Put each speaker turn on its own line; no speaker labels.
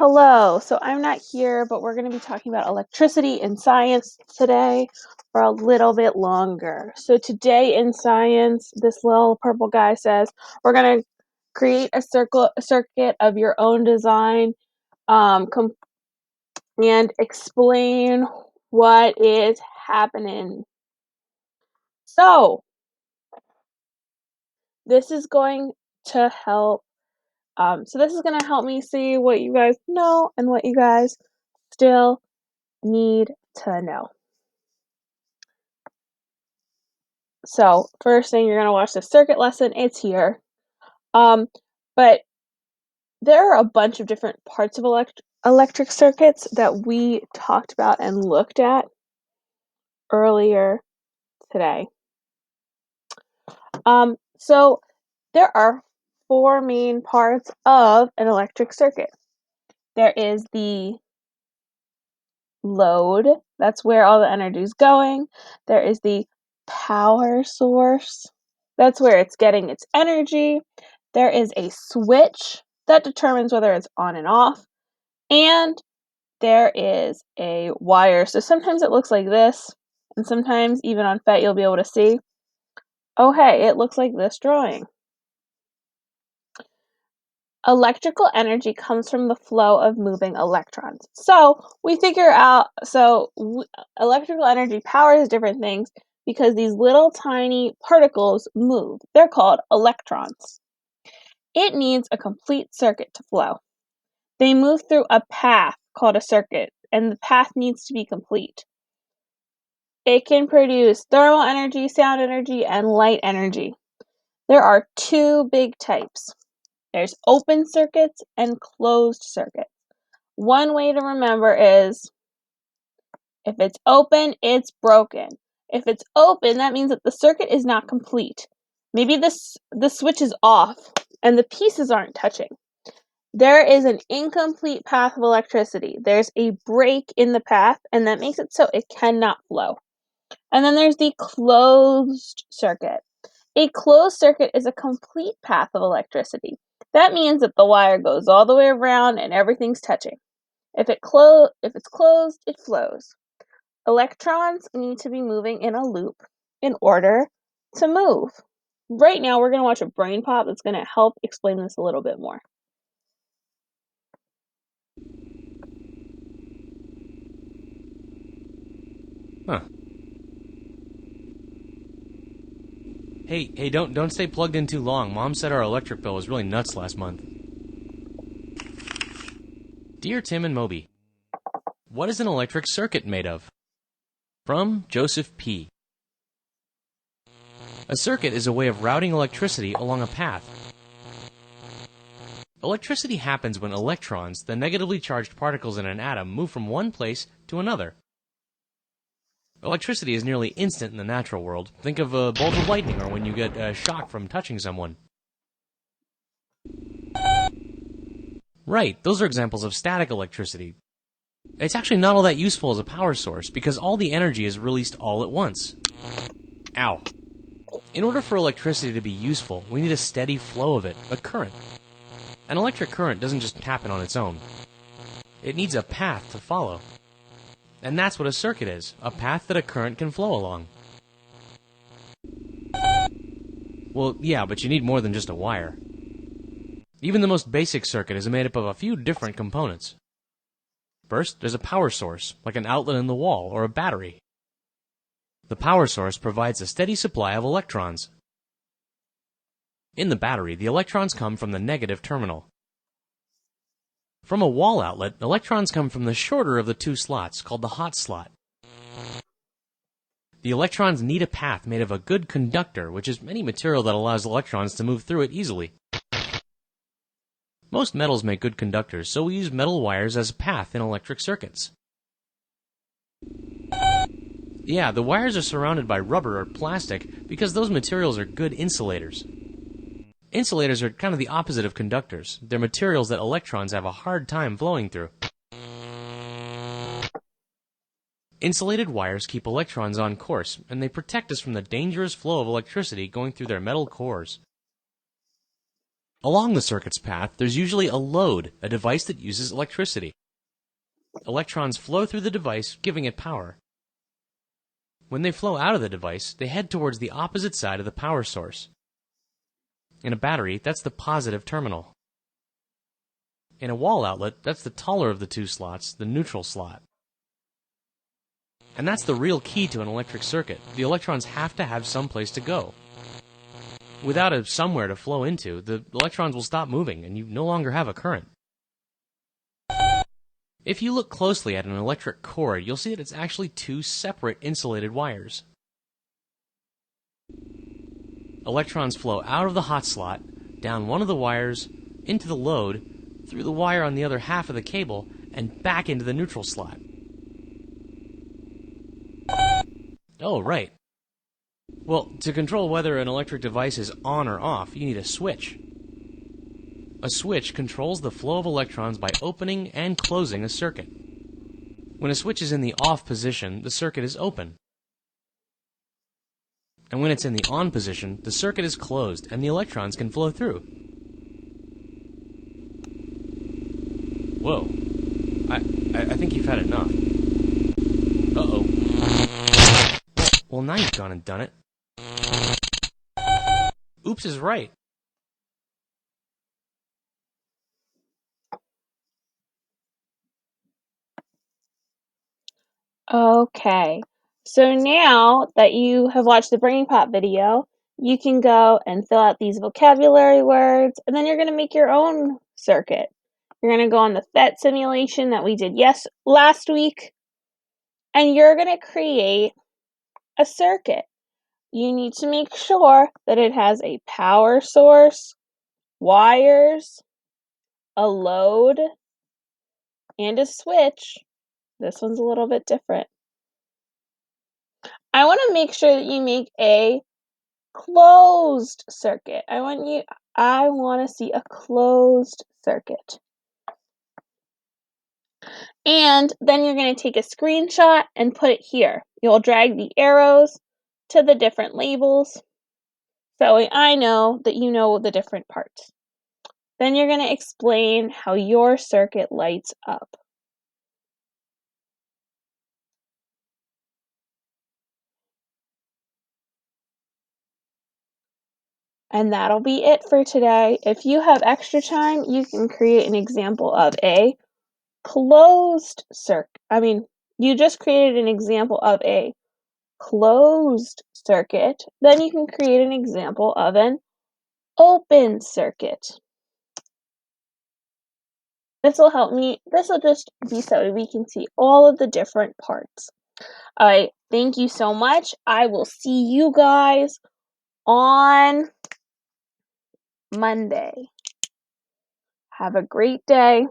Hello. So I'm not here, but we're going to be talking about electricity in science today for a little bit longer. So today in science, this little purple guy says we're going to create a circuit of your own design, and explain what is happening. So this is going to help. This is going to help me see what you guys know and what you guys still need to know. So first thing, you're going to watch the circuit lesson. It's here. But there are a bunch of different parts of electric circuits that we talked about and looked at earlier today. So there are four main parts of an electric circuit. There is the load. That's where all the energy is going. There is the power source. That's where it's getting its energy. There is a switch that determines whether it's on and off. And there is a wire. So sometimes it looks like this, and sometimes even on PhET you'll be able to see, oh hey, it looks like this drawing. Electrical energy comes from the flow of moving electrons. So we figure out, electrical energy powers different things because these little tiny particles move. They're called electrons. It needs a complete circuit to flow. They move through a path called a circuit, and the path needs to be complete. It can produce thermal energy, sound energy, and light energy. There are two big types. There's open circuits and closed circuits. One way to remember is if it's open, it's broken. If it's open, that means that the circuit is not complete. Maybe the switch is off and the pieces aren't touching. There is an incomplete path of electricity. There's a break in the path, and that makes it so it cannot flow. And then there's the closed circuit. A closed circuit is a complete path of electricity. That means that the wire goes all the way around and everything's touching. If it's closed, it flows. Electrons need to be moving in a loop in order to move. Right now, we're going to watch a brain pop that's going to help explain this a little bit more.
Huh. Hey, don't stay plugged in too long. Mom said our electric bill was really nuts last month. Dear Tim and Moby, what is an electric circuit made of? From Joseph P. A circuit is a way of routing electricity along a path. Electricity happens when electrons, the negatively charged particles in an atom, move from one place to another. Electricity is nearly instant in the natural world. Think of a bolt of lightning or when you get a shock from touching someone. Right, those are examples of static electricity. It's actually not all that useful as a power source because all the energy is released all at once. Ow. In order for electricity to be useful, we need a steady flow of it, a current. An electric current doesn't just happen on its own. It needs a path to follow. And that's what a circuit is, a path that a current can flow along. Well, yeah, but you need more than just a wire. Even the most basic circuit is made up of a few different components. First, there's a power source, like an outlet in the wall or a battery. The power source provides a steady supply of electrons. In the battery, the electrons come from the negative terminal. From a wall outlet, electrons come from the shorter of the two slots, called the hot slot. The electrons need a path made of a good conductor, which is any material that allows electrons to move through it easily. Most metals make good conductors, so we use metal wires as a path in electric circuits. Yeah, the wires are surrounded by rubber or plastic because those materials are good insulators. Insulators are kind of the opposite of conductors. They're materials that electrons have a hard time flowing through. Insulated wires keep electrons on course, and they protect us from the dangerous flow of electricity going through their metal cores. Along the circuit's path, there's usually a load, a device that uses electricity. Electrons flow through the device, giving it power. When they flow out of the device, they head towards the opposite side of the power source. In a battery, that's the positive terminal. In a wall outlet, that's the taller of the two slots, the neutral slot. And that's the real key to an electric circuit. The electrons have to have some place to go. Without a somewhere to flow into, the electrons will stop moving and you no longer have a current. If you look closely at an electric cord, you'll see that it's actually two separate insulated wires. Electrons flow out of the hot slot, down one of the wires, into the load, through the wire on the other half of the cable, and back into the neutral slot. Oh, right. Well, to control whether an electric device is on or off, you need a switch. A switch controls the flow of electrons by opening and closing a circuit. When a switch is in the off position, the circuit is open. And when it's in the on position, the circuit is closed and the electrons can flow through. Whoa. I think you've had enough. Uh-oh. Well, now you've gone and done it. Oops is right.
Okay, so now that you have watched the Brain Pop video, you can go and fill out these vocabulary words, and then you're going to make your own circuit. You're going to go on the PhET simulation that we did last week, and you're going to create a circuit. You need to make sure that it has a power source, wires, a load, and a switch. This one's a little bit different. I want to make sure that you make a closed circuit. I want to see a closed circuit. And then you're going to take a screenshot and put it here. You'll drag the arrows to the different labels. That way I know that you know the different parts. Then you're going to explain how your circuit lights up. And that'll be it for today. If you have extra time, you can create an example of a closed circuit. You just created an example of a closed circuit. Then you can create an example of an open circuit. This will just be so we can see all of the different parts. Alright, thank you so much. I will see you guys on Monday. Have a great day.